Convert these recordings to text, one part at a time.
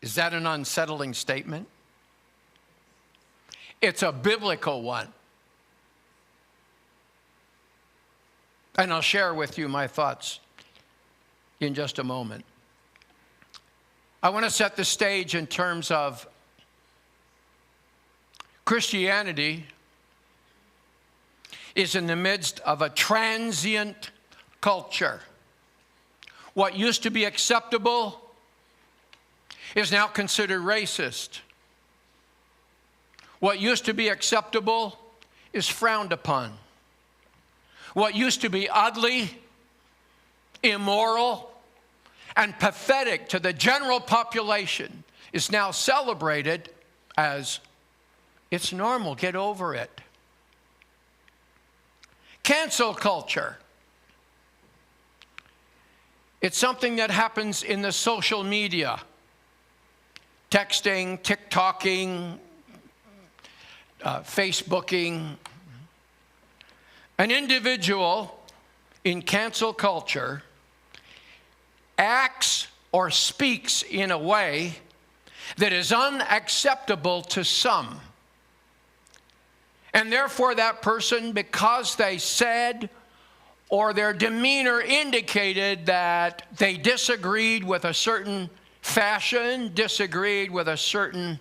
Is that an unsettling statement? It's a biblical one. And I'll share with you my thoughts in just a moment. I want to set the stage in terms of Christianity is in the midst of a transient culture. What used to be acceptable is now considered racist. What used to be acceptable is frowned upon. What used to be ugly, immoral, and pathetic to the general population is now celebrated as it's normal, get over it. Cancel culture. It's something that happens in the social media. Texting, TikToking, Facebooking. An individual in cancel culture acts or speaks in a way that is unacceptable to some. And therefore that person, because they said or their demeanor indicated that they disagreed with a certain fashion, disagreed with a certain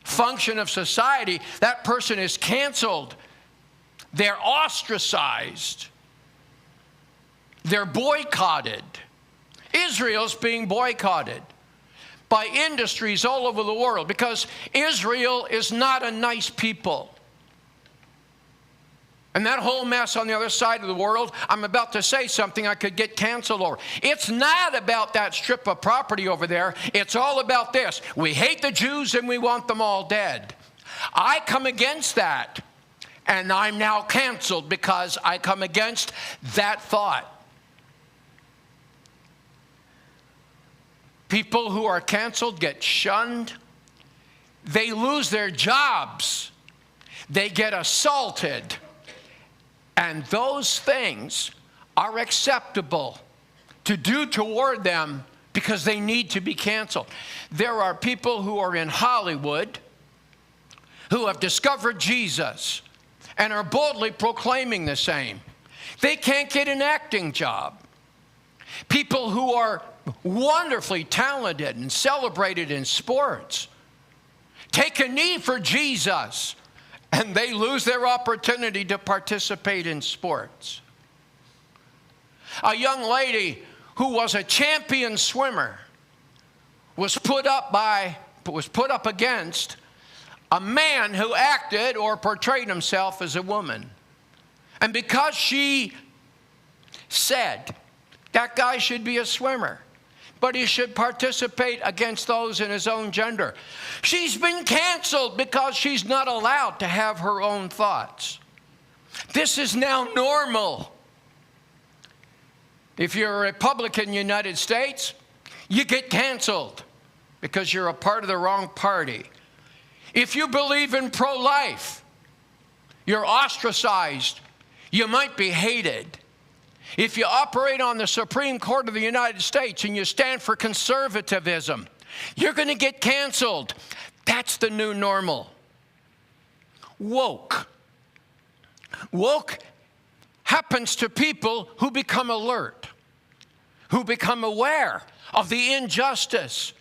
function of society, that person is canceled. They're ostracized. They're boycotted. Israel's being boycotted by industries all over the world because Israel is not a nice people. And that whole mess on the other side of the world, I'm about to say something I could get canceled over. It's not about that strip of property over there. It's all about this. We hate the Jews and we want them all dead. I come against that. And I'm now canceled because I come against that thought. People who are canceled get shunned. They lose their jobs. They get assaulted. And those things are acceptable to do toward them because they need to be canceled. There are people who are in Hollywood who have discovered Jesus and are boldly proclaiming the same. They can't get an acting job. People who are wonderfully talented and celebrated in sports take a knee for Jesus, and they lose their opportunity to participate in sports. A young lady who was a champion swimmer was put up against a man who acted or portrayed himself as a woman. And because she said that guy should be a swimmer, but he should participate against those in his own gender, she's been canceled because she's not allowed to have her own thoughts. This is now normal. If you're a Republican in the United States, you get canceled because you're a part of the wrong party. If you believe in pro-life, you're ostracized. You might be hated. If you operate on the Supreme Court of the United States and you stand for conservatism, you're going to get canceled. That's the new normal. Woke. Woke happens to people who become alert, who become aware of the injustice,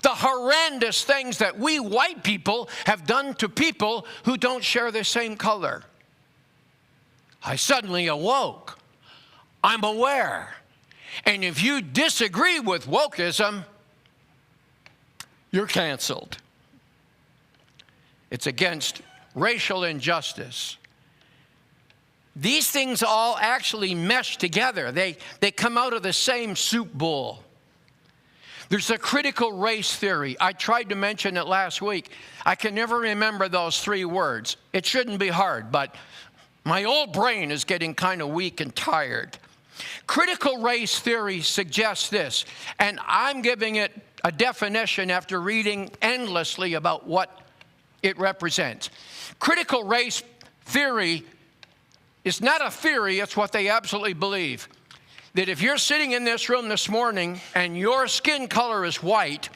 the horrendous things that we white people have done to people who don't share the same color. I suddenly awoke. I'm aware. And if you disagree with wokeism, you're canceled. It's against racial injustice. These things all actually mesh together. They come out of the same soup bowl. There's a critical race theory. I tried to mention it last week. I can never remember those 3 words. It shouldn't be hard, but my old brain is getting kind of weak and tired. Critical race theory suggests this, and I'm giving it a definition after reading endlessly about what it represents. Critical race theory is not a theory, it's what they absolutely believe. That if you're sitting in this room this morning and your skin color is white,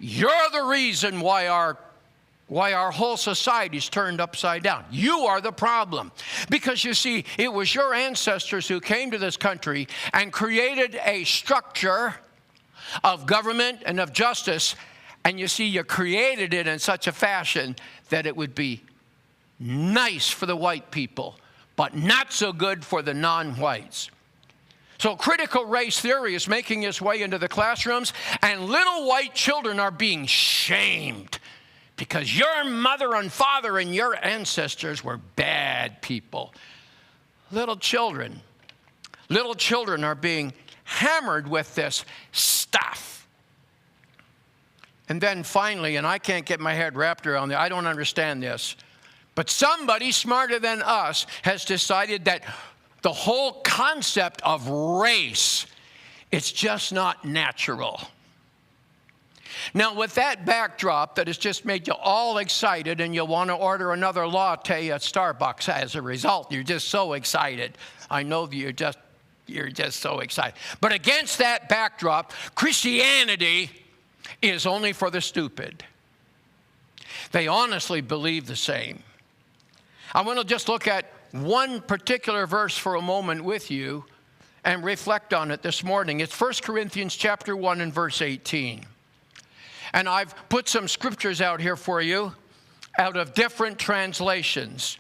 You're the reason why our whole society's turned upside down. You are the problem. Because you see, it was your ancestors who came to this country and created a structure of government and of justice. And you see, you created it in such a fashion that it would be nice for the white people, but not so good for the non-whites. So critical race theory is making its way into the classrooms, and little white children are being shamed because your mother and father and your ancestors were bad people. Little children are being hammered with this stuff. And then finally, and I can't get my head wrapped around it, I don't understand this, but somebody smarter than us has decided that the whole concept of race, it's just not natural. Now, with that backdrop that has just made you all excited and you want to order another latte at Starbucks as a result, you're just so excited. I know that you're just so excited. But against that backdrop, Christianity is only for the stupid. They honestly believe the same. I want to just look at one particular verse for a moment with you and reflect on it this morning. It's 1 Corinthians chapter 1 and verse 18. And I've put some scriptures out here for you out of different translations.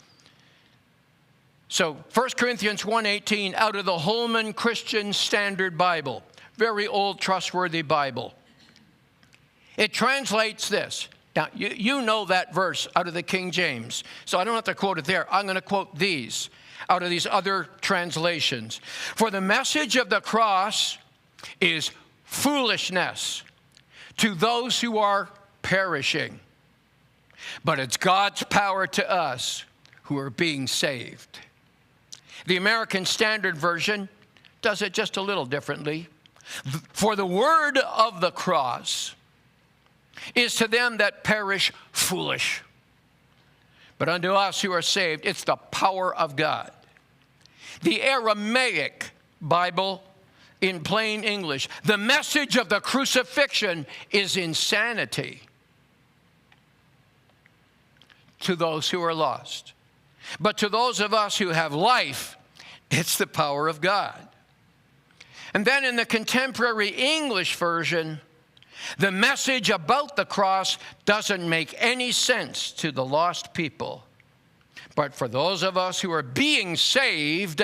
So 1 Corinthians 1:18 out of the Holman Christian Standard Bible. Very old, trustworthy Bible. It translates this. Now, you know that verse out of the King James, so I don't have to quote it there. I'm going to quote these out of these other translations. For the message of the cross is foolishness to those who are perishing, but it's God's power to us who are being saved. The American Standard Version does it just a little differently. For the word of the cross is to them that perish foolish, but unto us who are saved, it's the power of God. The Aramaic Bible, in plain English, the message of the crucifixion is insanity to those who are lost. But to those of us who have life, it's the power of God. And then in the contemporary English version, the message about the cross doesn't make any sense to the lost people. But for those of us who are being saved,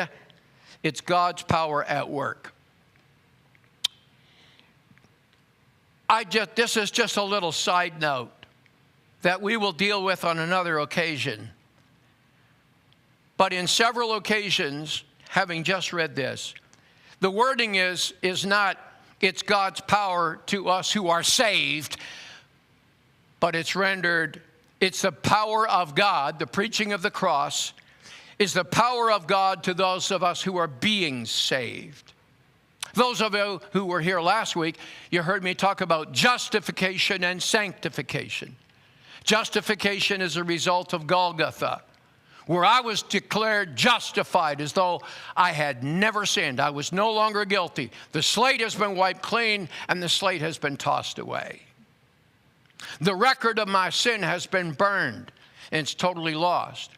it's God's power at work. This is just a little side note that we will deal with on another occasion. But in several occasions, having just read this, the wording is not, it's God's power to us who are saved, but it's rendered, it's the power of God. The preaching of the cross is the power of God to those of us who are being saved. Those of you who were here last week, you heard me talk about justification and sanctification. Justification is a result of Golgotha, where I was declared justified as though I had never sinned. I was no longer guilty. The slate has been wiped clean and the slate has been tossed away. The record of my sin has been burned and it's totally lost.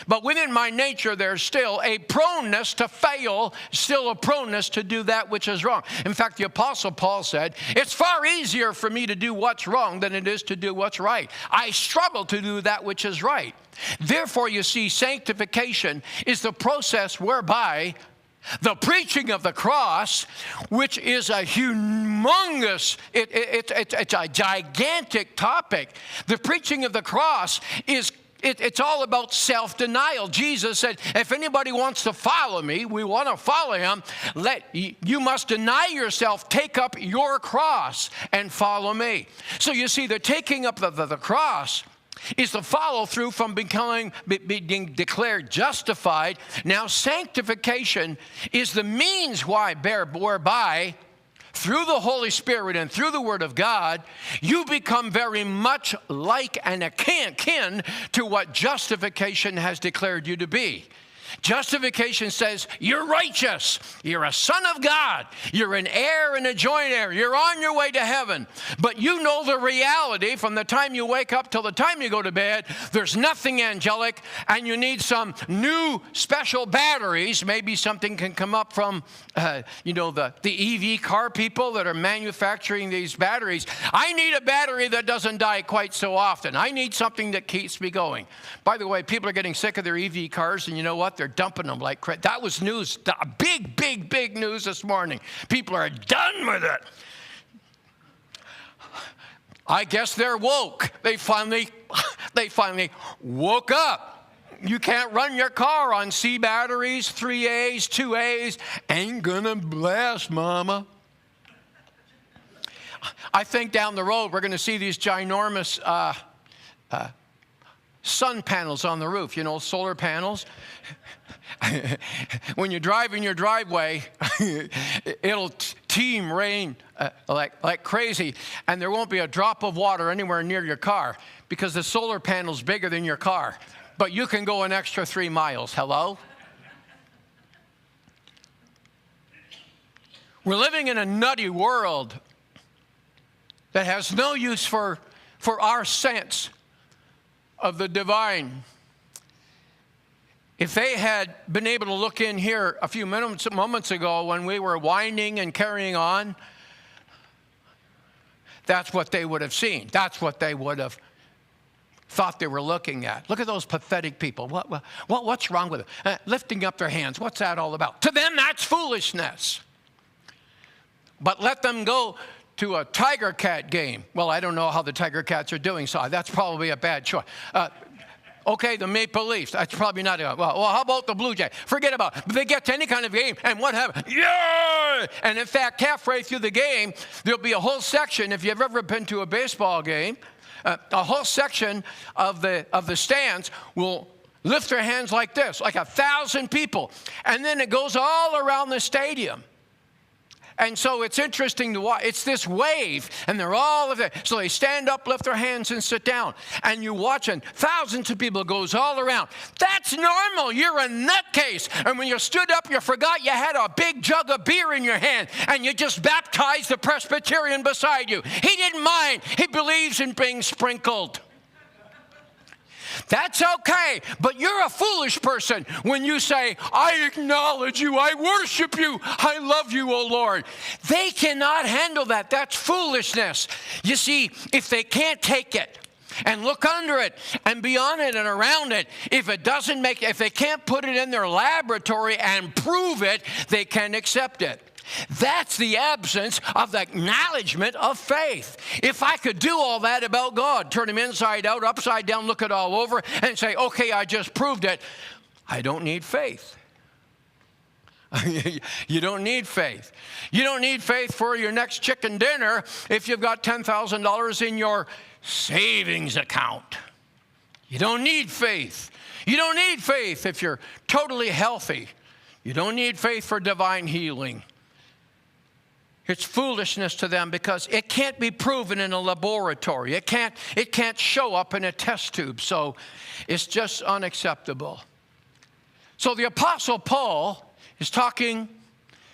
But within my nature, there's still a proneness to fail, still a proneness to do that which is wrong. In fact, the Apostle Paul said, it's far easier for me to do what's wrong than it is to do what's right. I struggle to do that which is right. Therefore, you see, sanctification is the process whereby the preaching of the cross, which is a humongous, it's a gigantic topic. The preaching of the cross is it's all about self-denial. Jesus said, if anybody wants to follow me, we want to follow him, you must deny yourself, take up your cross, and follow me. So you see, the taking up of the cross is the follow-through from being declared justified. Now, sanctification is the means whereby through the Holy Spirit and through the Word of God, you become very much like and akin to what justification has declared you to be. Justification says you're righteous. You're a son of God. You're an heir and a joint heir. You're on your way to heaven. But you know the reality from the time you wake up till the time you go to bed. There's nothing angelic, and you need some new special batteries. Maybe something can come up from, the EV car people that are manufacturing these batteries. I need a battery that doesn't die quite so often. I need something that keeps me going. By the way, people are getting sick of their EV cars, and you know what? They're dumping them like crazy. That was news, big news this morning. People are done with it. I guess they're woke. They finally woke up. You can't run your car on C batteries, 3As, 2As. Ain't gonna blast, mama. I think down the road we're gonna see these ginormous sun panels on the roof, solar panels. When you drive in your driveway, it'll teem rain like crazy, and there won't be a drop of water anywhere near your car because the solar panel's bigger than your car. But you can go an extra 3 miles. Hello? We're living in a nutty world that has no use for our sense of the divine. If they had been able to look in here a few moments ago when we were whining and carrying on, that's what they would have seen. That's what they would have thought they were looking at. Look at those pathetic people. What's wrong with them? Lifting up their hands. What's that all about? To them, that's foolishness. But let them go to a Tiger Cat game. Well, I don't know how the Tiger Cats are doing, so that's probably a bad choice. Okay, the Maple Leafs, that's probably not a, well, how about the Blue Jays? Forget about it. But they get to any kind of game, and what happens? Yeah! And in fact, halfway through the game, there'll be a whole section, if you've ever been to a baseball game, a whole section of the stands will lift their hands like this, like 1,000 people. And then it goes all around the stadium. And so it's interesting to watch. It's this wave, and they're all of it. So they stand up, lift their hands, and sit down. And you watch, and thousands of people goes all around. That's normal. You're a nutcase. And when you stood up, you forgot you had a big jug of beer in your hand, and you just baptized the Presbyterian beside you. He didn't mind. He believes in being sprinkled. That's okay, but you're a foolish person when you say, I acknowledge you, I worship you, I love you, O Lord. They cannot handle that. That's foolishness. You see, if they can't take it and look under it and beyond it and around it, if they can't put it in their laboratory and prove it, they can't accept it. That's the absence of the acknowledgement of faith. If I could do all that about God, turn him inside out, upside down, look it all over, and say, okay, I just proved it, I don't need faith. You don't need faith. You don't need faith for your next chicken dinner if you've got $10,000 in your savings account. You don't need faith. You don't need faith if you're totally healthy. You don't need faith for divine healing. It's foolishness to them because it can't be proven in a laboratory. It can't show up in a test tube. So it's just unacceptable. So the Apostle Paul is talking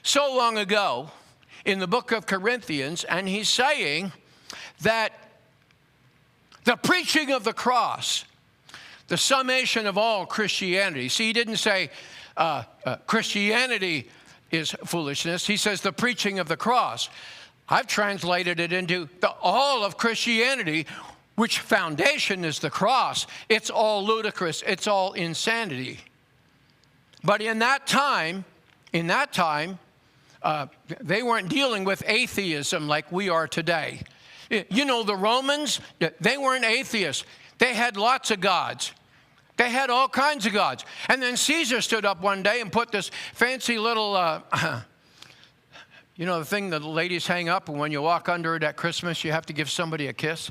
so long ago in the book of Corinthians, and he's saying that the preaching of the cross, the summation of all Christianity. See, he didn't say Christianity is foolishness. He says the preaching of the cross. I've translated it into all of Christianity, which foundation is the cross. It's all ludicrous. It's all insanity. But in that time, they weren't dealing with atheism like we are today. You know, the Romans, they weren't atheists. They had lots of gods. They had all kinds of gods. And then Caesar stood up one day and put this fancy little, the thing that the ladies hang up, and when you walk under it at Christmas, you have to give somebody a kiss.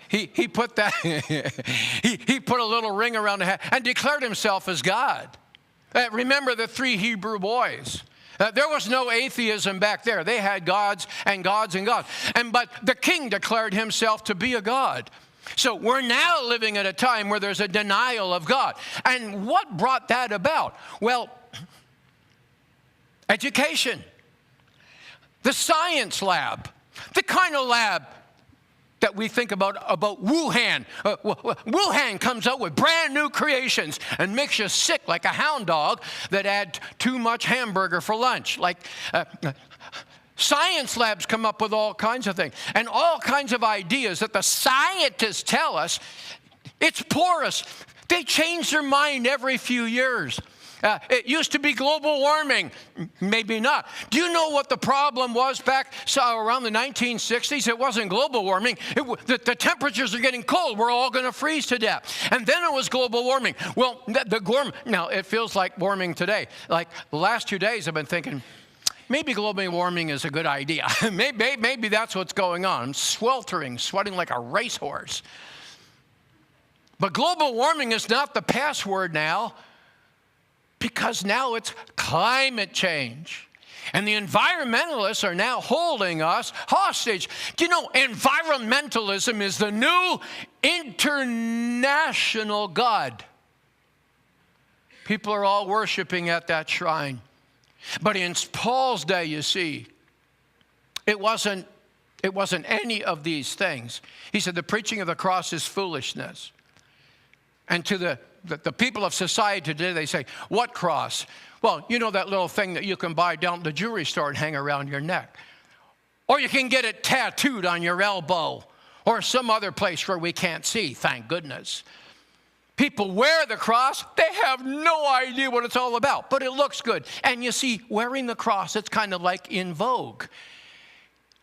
He put that, he put a little ring around the head and declared himself as God. Remember the 3 Hebrew boys. There was no atheism back there. They had gods and gods and gods. But the king declared himself to be a god. So we're now living at a time where there's a denial of God. And what brought that about? Well, education, the science lab, the kind of lab that we think about Wuhan. Wuhan comes out with brand new creations and makes you sick like a hound dog that had too much hamburger for lunch. Science labs come up with all kinds of things and all kinds of ideas that the scientists tell us it's porous. They change their mind every few years. It used to be global warming. Maybe not. Do you know what the problem was back around the 1960s? It wasn't global warming. The temperatures are getting cold. We're all going to freeze to death. And then it was global warming. Well, now it feels like warming today. Like the last 2 days I've been thinking, maybe global warming is a good idea. maybe that's what's going on. I'm sweltering, sweating like a racehorse. But global warming is not the password now, because now it's climate change. And the environmentalists are now holding us hostage. Do you know, environmentalism is the new international God. People are all worshiping at that shrine. But in Paul's day, you see, it wasn't any of these things. He said the preaching of the cross is foolishness. And to the people of society today, they say, what cross? Well, you know that little thing that you can buy down at the jewelry store and hang around your neck. Or you can get it tattooed on your elbow or some other place where we can't see, thank goodness. People wear the cross. They have no idea what it's all about, but it looks good. And you see, wearing the cross, it's kind of like in vogue.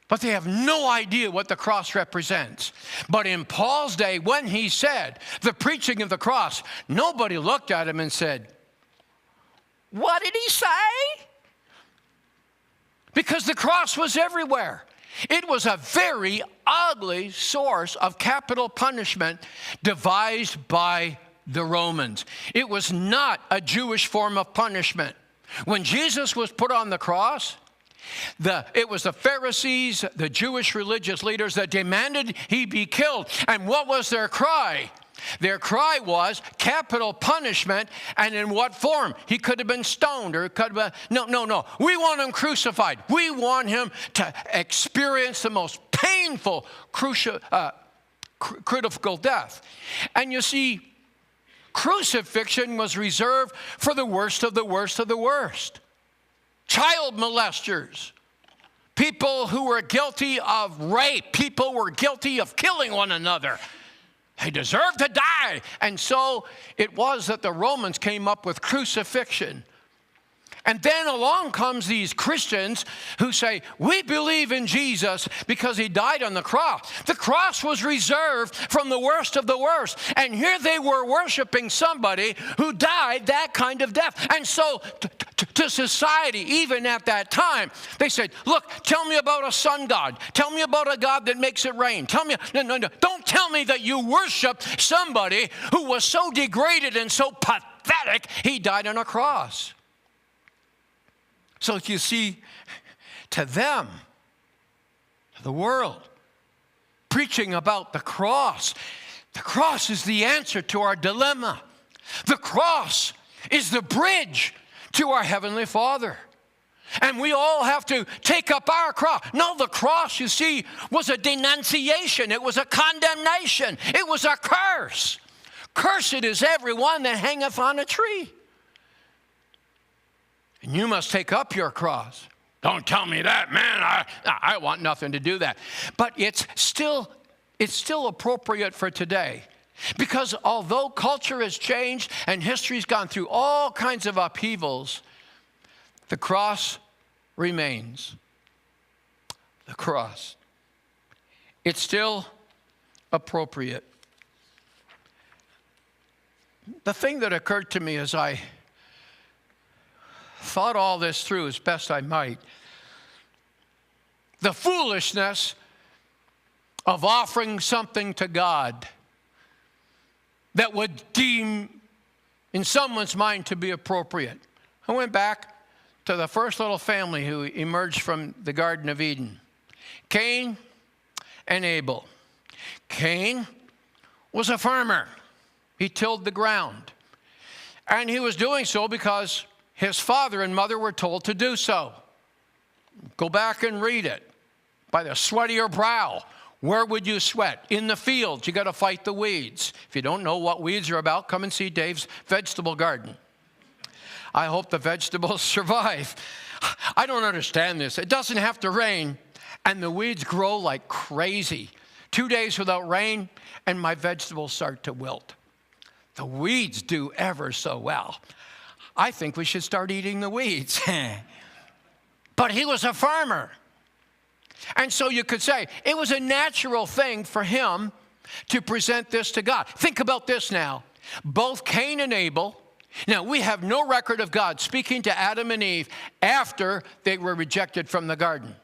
But they have no idea what the cross represents. But in Paul's day, when he said the preaching of the cross, nobody looked at him and said, what did he say? Because the cross was everywhere. It was a very ugly source of capital punishment devised by the Romans. It was not a Jewish form of punishment. When Jesus was put on the cross, it was the Pharisees, the Jewish religious leaders that demanded he be killed. And what was their cry? Their cry was capital punishment. And in what form? He could have been stoned, or it could have been, no. We want him crucified. We want him to experience the most painful, critical death. And you see, crucifixion was reserved for the worst of the worst of the worst. Child molesters, people who were guilty of rape, people were guilty of killing one another. They deserved to die. And so it was that the Romans came up with crucifixion. And then along comes these Christians who say, we believe in Jesus because he died on the cross. The cross was reserved from the worst of the worst. And here they were worshiping somebody who died that kind of death. And so to society, even at that time, they said, look, tell me about a sun god. Tell me about a God that makes it rain. Tell me, no. Don't tell me that you worship somebody who was so degraded and so pathetic, he died on a cross. So you see, to them, to the world, preaching about the cross is the answer to our dilemma. The cross is the bridge to our Heavenly Father. And we all have to take up our cross. No, the cross, you see, was a denunciation. It was a condemnation. It was a curse. Cursed is everyone that hangeth on a tree. And you must take up your cross. Don't tell me that, man. I want nothing to do that. But it's still appropriate for today. Because although culture has changed and history's gone through all kinds of upheavals, the cross remains. The cross. It's still appropriate. The thing that occurred to me as I thought all this through as best I might, the foolishness of offering something to God that would deem in someone's mind to be appropriate. I went back to the first little family who emerged from the Garden of Eden. Cain and Abel. Cain was a farmer. He tilled the ground. And he was doing so because his father and mother were told to do so. Go back and read it. By the sweat of your brow. Where would you sweat? In the fields. You got to fight the weeds. If you don't know what weeds are about, come and see Dave's vegetable garden. I hope the vegetables survive. I don't understand this. It doesn't have to rain, and the weeds grow like crazy. 2 days without rain, and my vegetables start to wilt. The weeds do ever so well. I think we should start eating the weeds. But he was a farmer. And so you could say it was a natural thing for him to present this to God. Think about this now. Both Cain and Abel. Now, we have no record of God speaking to Adam and Eve after they were rejected from the garden.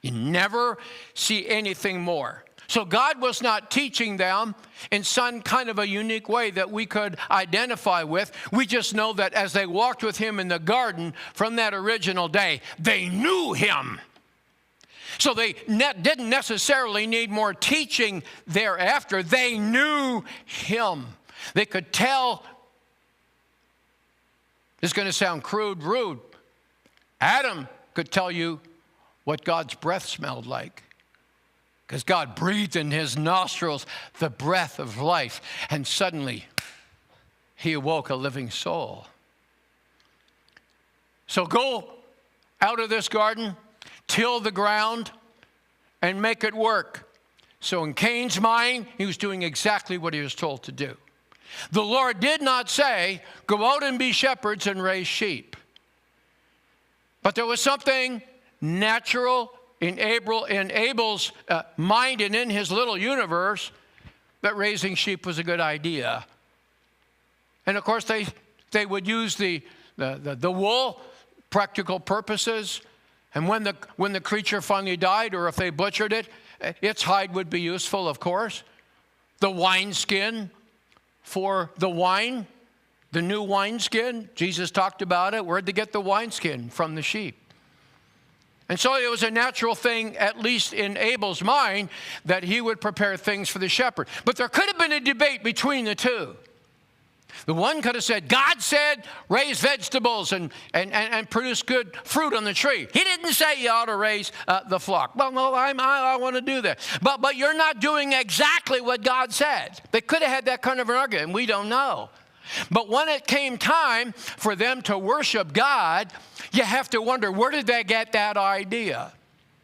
You never see anything more. So God was not teaching them in some kind of a unique way that we could identify with. We just know that as they walked with him in the garden from that original day, they knew him. So they didn't necessarily need more teaching thereafter. They knew him. They could tell. This is going to sound crude, rude. Adam could tell you what God's breath smelled like, because God breathed in his nostrils the breath of life, and suddenly he awoke a living soul. So go out of this garden, till the ground, and make it work. So in Cain's mind, he was doing exactly what he was told to do. The Lord did not say, go out and be shepherds and raise sheep. But there was something natural in Abel's mind and in his little universe that raising sheep was a good idea. And of course, they would use the wool, practical purposes. And when the creature finally died, or if they butchered it, its hide would be useful, of course. The wineskin for the wine, the new wineskin, Jesus talked about it. Where'd they get the wineskin? From the sheep. And so it was a natural thing, at least in Abel's mind, that he would prepare things for the shepherd. But there could have been a debate between the two. The one could have said, God said, raise vegetables and produce good fruit on the tree. He didn't say you ought to raise the flock. Well, no, I want to do that. But you're not doing exactly what God said. They could have had that kind of an argument, and we don't know. But when it came time for them to worship God, you have to wonder, where did they get that idea?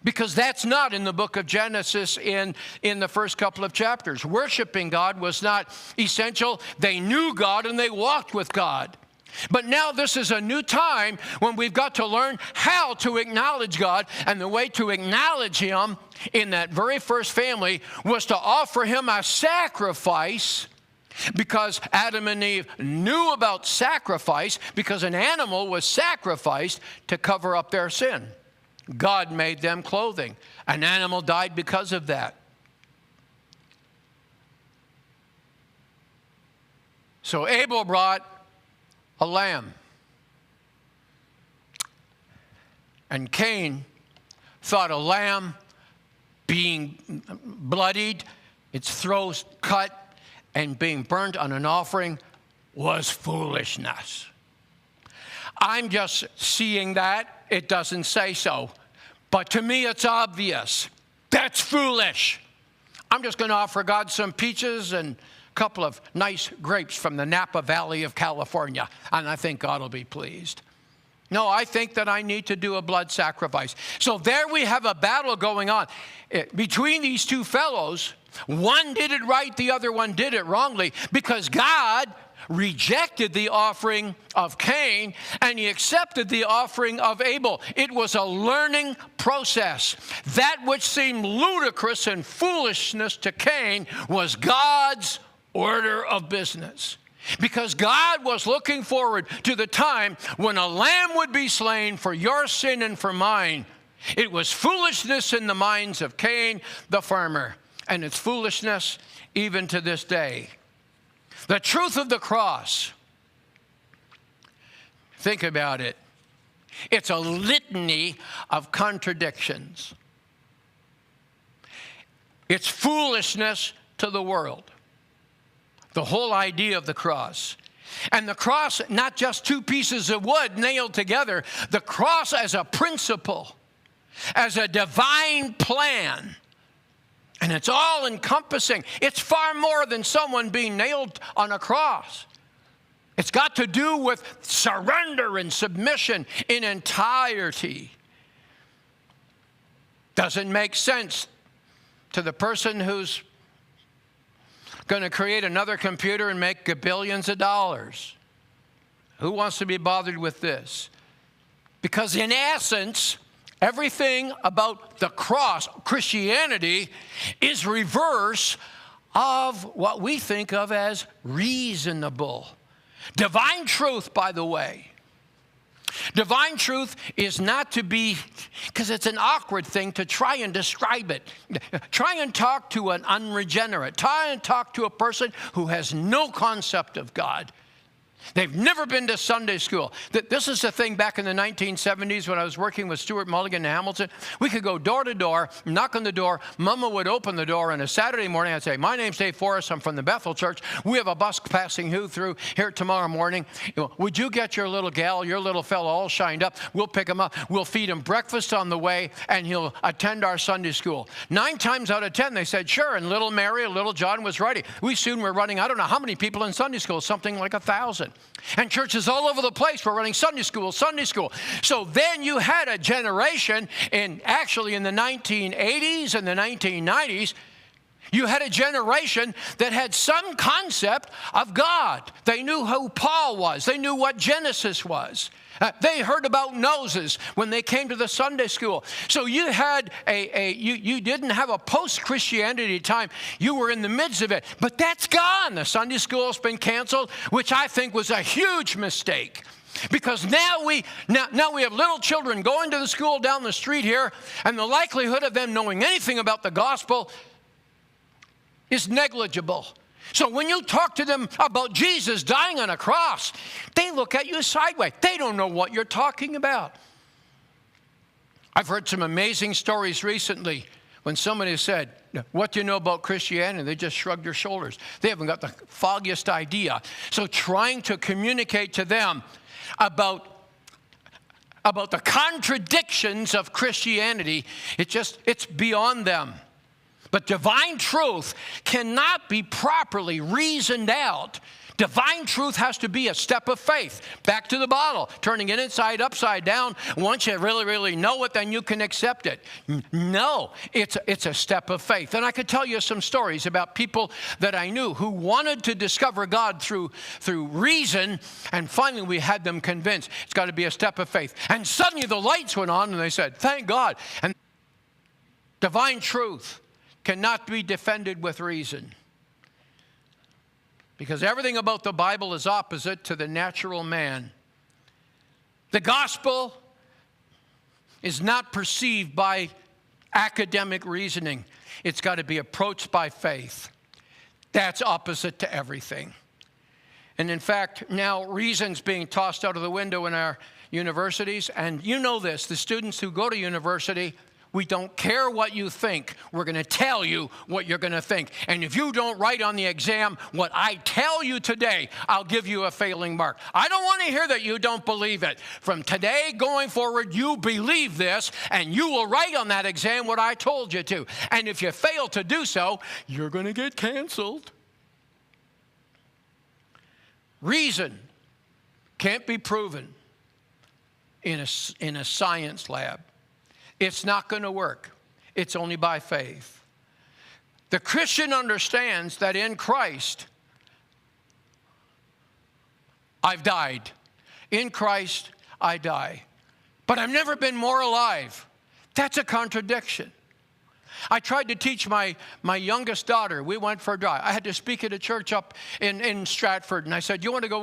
Because that's not in the book of Genesis in the first couple of chapters. Worshiping God was not essential. They knew God and they walked with God. But now this is a new time when we've got to learn how to acknowledge God. And the way to acknowledge him in that very first family was to offer him a sacrifice, because Adam and Eve knew about sacrifice, because an animal was sacrificed to cover up their sin. God made them clothing. An animal died because of that. So Abel brought a lamb. And Cain thought a lamb being bloodied, its throat cut, and being burnt on an offering was foolishness. I'm just seeing that. It doesn't say so. But to me, it's obvious. That's foolish. I'm just going to offer God some peaches and a couple of nice grapes from the Napa Valley of California, and I think God will be pleased. No, I think that I need to do a blood sacrifice. So there we have a battle going on between these two fellows. One did it right, the other one did it wrongly, because God rejected the offering of Cain and he accepted the offering of Abel. It was a learning process. That which seemed ludicrous and foolishness to Cain was God's order of business. Because God was looking forward to the time when a lamb would be slain for your sin and for mine. It was foolishness in the minds of Cain, the farmer, and it's foolishness even to this day. The truth of the cross, think about it. It's a litany of contradictions. It's foolishness to the world. The whole idea of the cross. And the cross, not just two pieces of wood nailed together, the cross as a principle, as a divine plan. And it's all encompassing. It's far more than someone being nailed on a cross. It's got to do with surrender and submission in entirety. Doesn't make sense to the person who's going to create another computer and make billions of dollars. Who wants to be bothered with this? Because in essence, everything about the cross, Christianity, is reverse of what we think of as reasonable. Divine truth, by the way. Divine truth is not to be, because it's an awkward thing to try and describe it. Try and talk to an unregenerate. Try and talk to a person who has no concept of God. They've never been to Sunday school. This is the thing back in the 1970s when I was working with Stuart Mulligan in Hamilton. We could go door to door, knock on the door. Mama would open the door, and a Saturday morning I'd say, "My name's Dave Forrest. I'm from the Bethel Church. We have a bus passing through here tomorrow morning. Would you get your little gal, your little fellow all shined up? We'll pick him up. We'll feed him breakfast on the way, and he'll attend our Sunday school." 9 times out of 10, they said, "Sure." And little Mary and little John was ready. We soon were running, I don't know how many people in Sunday school, something like 1,000. And churches all over the place were running Sunday school, Sunday school. So then you had a generation, actually in the 1980s and the 1990s, you had a generation that had some concept of God. They knew who Paul was. They knew what Genesis was. They heard about Moses when they came to the Sunday school. So you had you didn't have a post-Christianity time. You were in the midst of it. But that's gone. The Sunday school has been canceled, which I think was a huge mistake. Because now we have little children going to the school down the street here, and the likelihood of them knowing anything about the gospel is negligible. So when you talk to them about Jesus dying on a cross, they look at you sideways. They don't know what you're talking about. I've heard some amazing stories recently when somebody said, "What do you know about Christianity?" They just shrugged their shoulders. They haven't got the foggiest idea. So trying to communicate to them about the contradictions of Christianity, it's beyond them. But divine truth cannot be properly reasoned out. Divine truth has to be a step of faith. Back to the bottle, turning it inside, upside down. Once you really, really know it, then you can accept it. No, it's a step of faith. And I could tell you some stories about people that I knew who wanted to discover God through reason, and finally we had them convinced it's got to be a step of faith. And suddenly the lights went on, and they said, "Thank God." And divine truth cannot be defended with reason. Because everything about the Bible is opposite to the natural man. The gospel is not perceived by academic reasoning. It's got to be approached by faith. That's opposite to everything. And in fact, now reason's being tossed out of the window in our universities. And you know this, the students who go to university, we don't care what you think. We're going to tell you what you're going to think. And if you don't write on the exam what I tell you today, I'll give you a failing mark. I don't want to hear that you don't believe it. From today going forward, you believe this, and you will write on that exam what I told you to. And if you fail to do so, you're going to get canceled. Reason can't be proven in a science lab. It's not going to work. It's only by faith. The Christian understands that in Christ, I've died. In Christ, I die. But I've never been more alive. That's a contradiction. I tried to teach my youngest daughter. We went for a drive. I had to speak at a church up in Stratford, and I said, "You want to go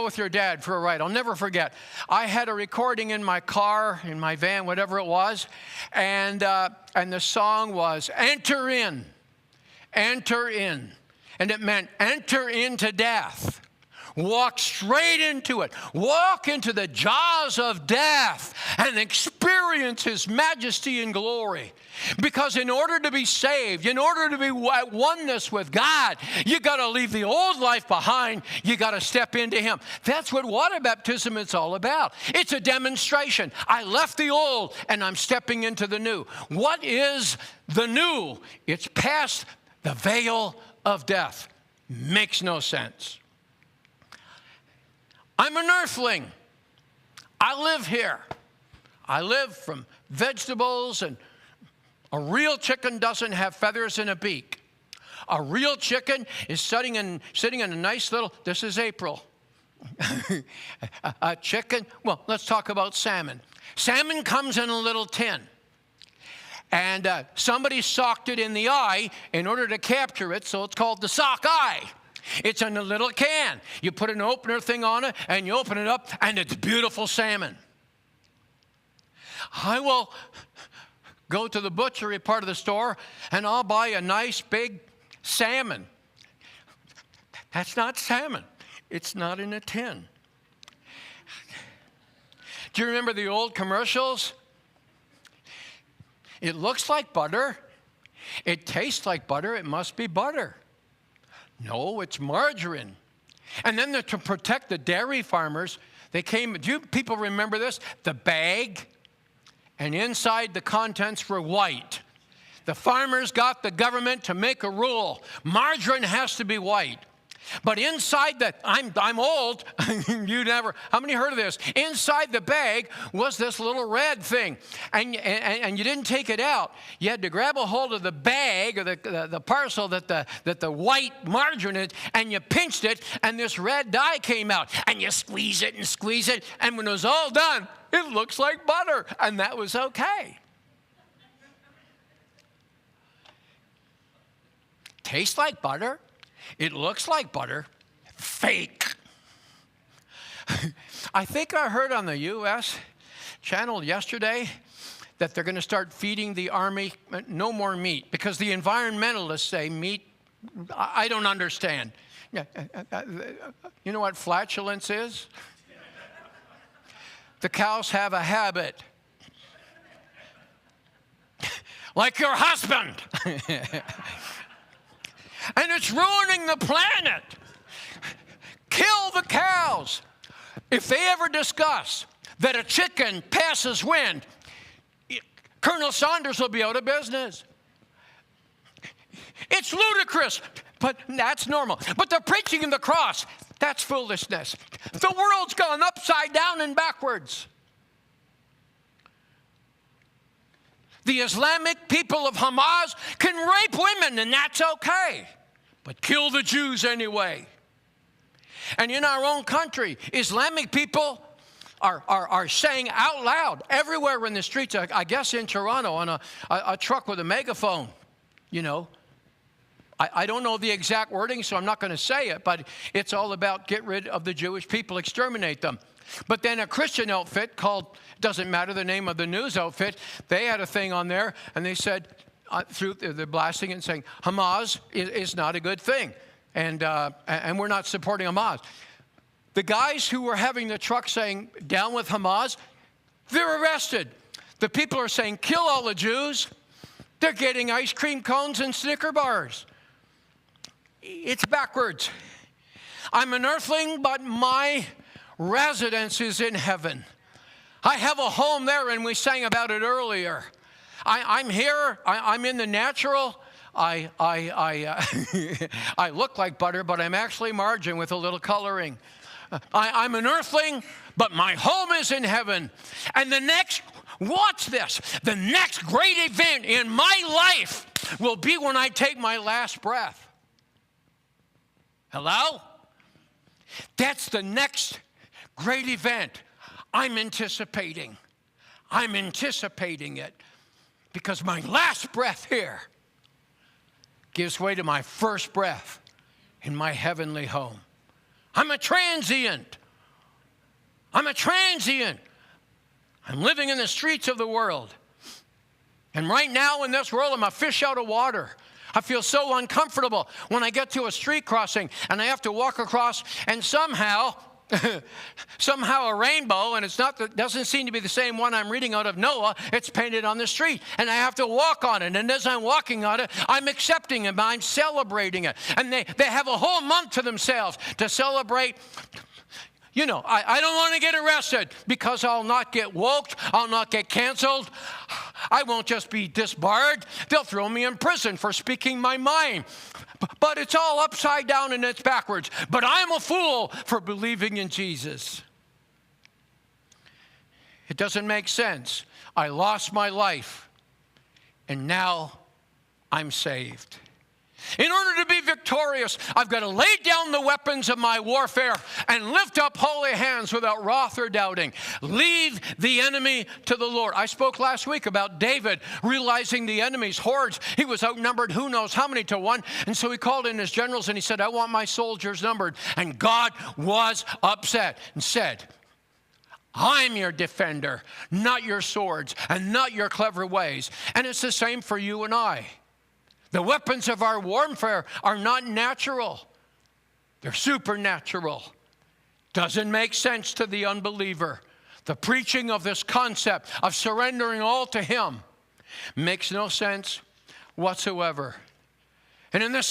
with your dad for a ride?" I'll never forget. I had a recording in my car, in my van, whatever it was, and the song was "Enter In, Enter In," and it meant enter into death. Walk straight into it. Walk into the jaws of death. and experience His majesty and glory. Because in order to be saved, in order to be at oneness with God, you got to leave the old life behind. You got to step into Him. That's what water baptism is all about. It's a demonstration. I left the old and I'm stepping into the new. What is the new? It's past the veil of death. Makes no sense. I'm an earthling. I live here. I live from vegetables, and a real chicken doesn't have feathers and a beak. A real chicken is sitting in a nice little, this is April. A chicken, well, let's talk about salmon. Salmon comes in a little tin. And somebody socked it in the eye in order to capture it, so it's called the sock eye. It's in a little can. You put an opener thing on it, and you open it up, and it's beautiful salmon. I will go to the butchery part of the store, and I'll buy a nice big salmon. That's not salmon. It's not in a tin. Do you remember the old commercials? It looks like butter. It tastes like butter. It must be butter. No, it's margarine. And then to protect the dairy farmers, they came, do you people remember this? The bag, and inside the contents were white. The farmers got the government to make a rule. Margarine has to be white. But inside the, I'm old, you never, how many heard of this? Inside the bag was this little red thing, and you didn't take it out. You had to grab a hold of the bag or the parcel that the white margarine is, and you pinched it, and this red dye came out, and you squeeze it, and when it was all done, it looks like butter, and that was okay. Tastes like butter. It looks like butter. Fake. I think I heard on the U.S. channel yesterday that they're going to start feeding the army no more meat because the environmentalists say meat, I don't understand. You know what flatulence is? The cows have a habit. Like your husband. And it's ruining the planet. Kill the cows. If they ever discuss that a chicken passes wind, Colonel Sanders will be out of business. It's ludicrous, but that's normal. But the preaching of the cross, that's foolishness. The world's gone upside down and backwards. The Islamic people of Hamas can rape women, and that's okay. But kill the Jews anyway. And in our own country, Islamic people are saying out loud everywhere in the streets, I guess in Toronto, on a truck with a megaphone, you know. I don't know the exact wording, so I'm not going to say it, but it's all about get rid of the Jewish people, exterminate them. But then a Christian outfit called, doesn't matter the name of the news outfit, they had a thing on there, and they said, they're blasting it and saying, Hamas is not a good thing, and we're not supporting Hamas. The guys who were having the truck saying, down with Hamas, they're arrested. The people are saying, kill all the Jews. They're getting ice cream cones and Snicker bars. It's backwards. I'm an earthling, but my residence is in heaven. I have a home there, and we sang about it earlier. I'm here. I'm in the natural. I look like butter, but I'm actually margarine with a little coloring. I'm an earthling, but my home is in heaven. And watch this, the next great event in my life will be when I take my last breath. Hello? That's the next great event I'm anticipating. I'm anticipating it because my last breath here gives way to my first breath in my heavenly home. I'm a transient. I'm living in the streets of the world. And right now in this world, I'm a fish out of water. I feel so uncomfortable when I get to a street crossing and I have to walk across, and somehow somehow a rainbow, and doesn't seem to be the same one I'm reading out of Noah. It's painted on the street, and I have to walk on it. And as I'm walking on it, I'm accepting it, I'm celebrating it. And they have a whole month to themselves to celebrate. You know, I don't want to get arrested because I'll not get woke, I'll not get canceled. I won't just be disbarred. They'll throw me in prison for speaking my mind. But it's all upside down and it's backwards. But I'm a fool for believing in Jesus. It doesn't make sense. I lost my life, and now I'm saved. In order to be victorious, I've got to lay down the weapons of my warfare and lift up holy hands without wrath or doubting. Leave the enemy to the Lord. I spoke last week about David realizing the enemy's hordes. He was outnumbered who knows how many to one. And so he called in his generals and he said, I want my soldiers numbered. And God was upset and said, I'm your defender, not your swords and not your clever ways. And it's the same for you and I. The weapons of our warfare are not natural. They're supernatural. Doesn't make sense to the unbeliever. The preaching of this concept of surrendering all to Him makes no sense whatsoever. And in the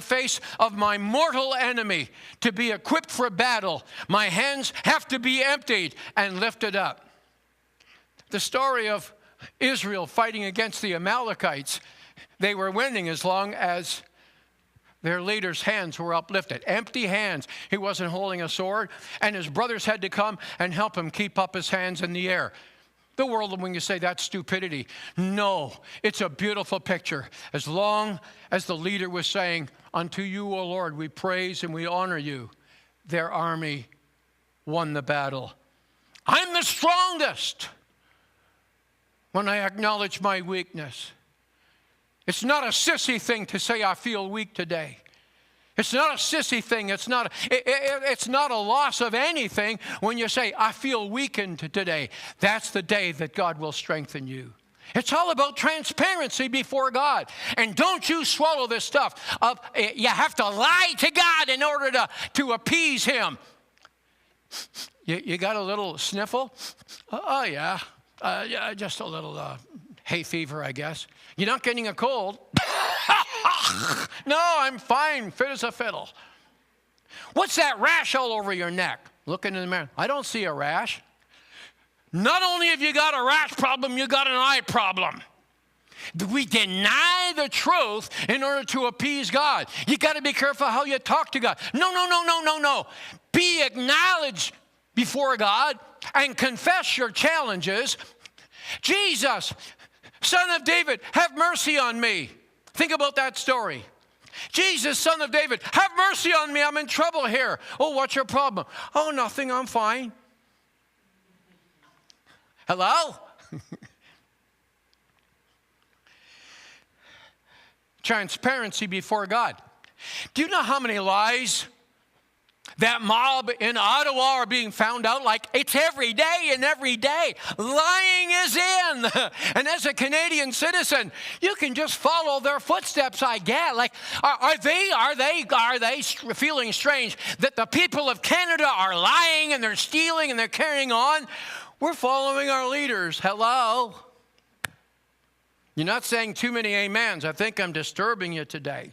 face of my mortal enemy, to be equipped for battle, my hands have to be emptied and lifted up. The story of Israel fighting against the Amalekites, they were winning as long as their leader's hands were uplifted. Empty hands. He wasn't holding a sword. And his brothers had to come and help him keep up his hands in the air. The world, when you say that's stupidity, no, it's a beautiful picture. As long as the leader was saying, unto you, O Lord, we praise and we honor you, their army won the battle. I'm the strongest when I acknowledge my weakness. It's not a sissy thing to say I feel weak today. It's not a sissy thing. It's not a loss of anything when you say I feel weakened today. That's the day that God will strengthen you. It's all about transparency before God. And don't you swallow this stuff of you have to lie to God in order to appease Him. You got a little sniffle? Oh, yeah. Just a little hay fever, I guess. You're not getting a cold. No, I'm fine, fit as a fiddle. What's that rash all over your neck? Looking in the mirror. I don't see a rash. Not only have you got a rash problem, you got an eye problem. We deny the truth in order to appease God. You got to be careful how you talk to God. No. Be acknowledged before God and confess your challenges. Jesus, Son of David, have mercy on me. Think about that story. Jesus, Son of David, have mercy on me. I'm in trouble here. Oh, what's your problem? Oh, nothing. I'm fine. Hello? Transparency before God. Do you know how many lies that mob in Ottawa are being found out? Like, it's every day and every day. Lying is in. And as a Canadian citizen, you can just follow their footsteps, I get. Like, are they feeling strange that the people of Canada are lying and they're stealing and they're carrying on? We're following our leaders. Hello? You're not saying too many amens. I think I'm disturbing you today.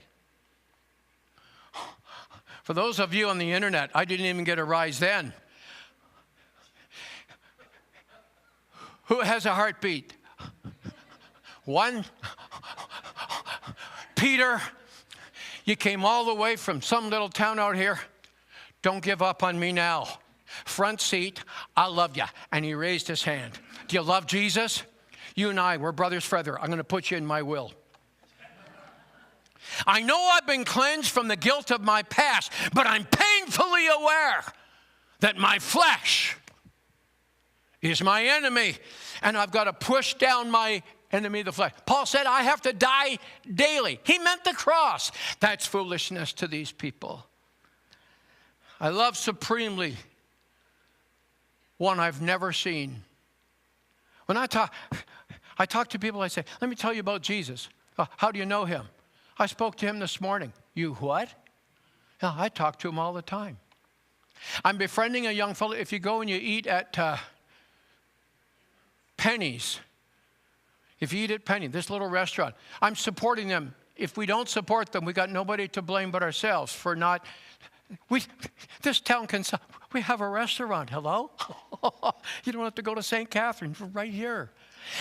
For those of you on the internet, I didn't even get a rise then. Who has a heartbeat? One? Peter, you came all the way from some little town out here. Don't give up on me now. Front seat, I love you. And he raised his hand. Do you love Jesus? You and I, we're brothers forever. I'm going to put you in my will. I know I've been cleansed from the guilt of my past, but I'm painfully aware that my flesh is my enemy, and I've got to push down my enemy, the flesh. Paul said, I have to die daily. He meant the cross. That's foolishness to these people. I love supremely one I've never seen. When I talk to people, I say, let me tell you about Jesus. How do you know him? I spoke to him this morning. You what? Yeah, I talk to him all the time. I'm befriending a young fellow. If you go and you eat at Penny's, this little restaurant, I'm supporting them. If we don't support them, we got nobody to blame but ourselves for not. This town we have a restaurant. Hello? You don't have to go to St. Catharines. We're right here.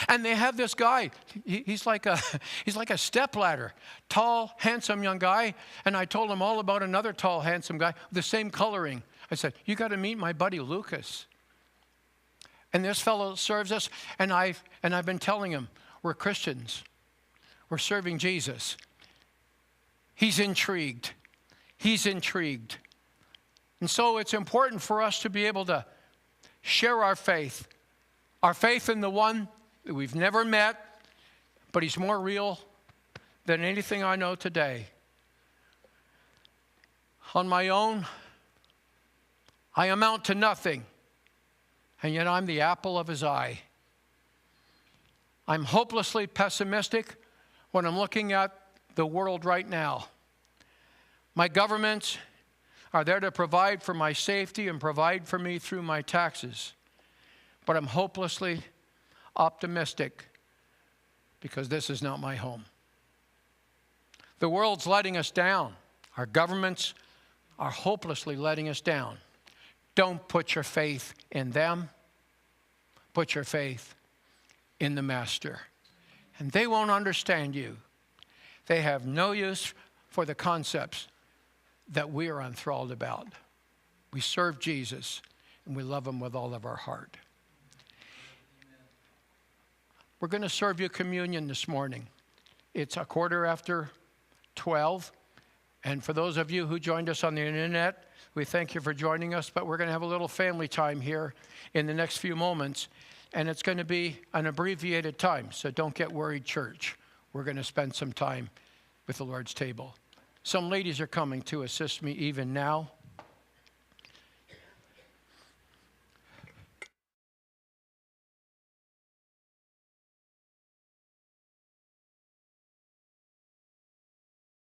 And they have this guy. He's like a stepladder. Tall, handsome young guy. And I told him all about another tall, handsome guy, the same coloring. I said, you got to meet my buddy Lucas. And this fellow serves us. And I've been telling him, we're Christians. We're serving Jesus. He's intrigued. He's intrigued. And so it's important for us to be able to share our faith in the one that we've never met, but he's more real than anything I know today. On my own, I amount to nothing, and yet I'm the apple of his eye. I'm hopelessly pessimistic when I'm looking at the world right now. My governments are there to provide for my safety and provide for me through my taxes. But I'm hopelessly optimistic because this is not my home. The world's letting us down. Our governments are hopelessly letting us down. Don't put your faith in them. Put your faith in the Master. And they won't understand you. They have no use for the concepts that we are enthralled about. We serve Jesus, and we love him with all of our heart. We're going to serve you communion this morning. It's 12:15. And for those of you who joined us on the internet, we thank you for joining us. But we're going to have a little family time here in the next few moments. And it's going to be an abbreviated time. So don't get worried, church. We're going to spend some time with the Lord's table. Some ladies are coming to assist me even now.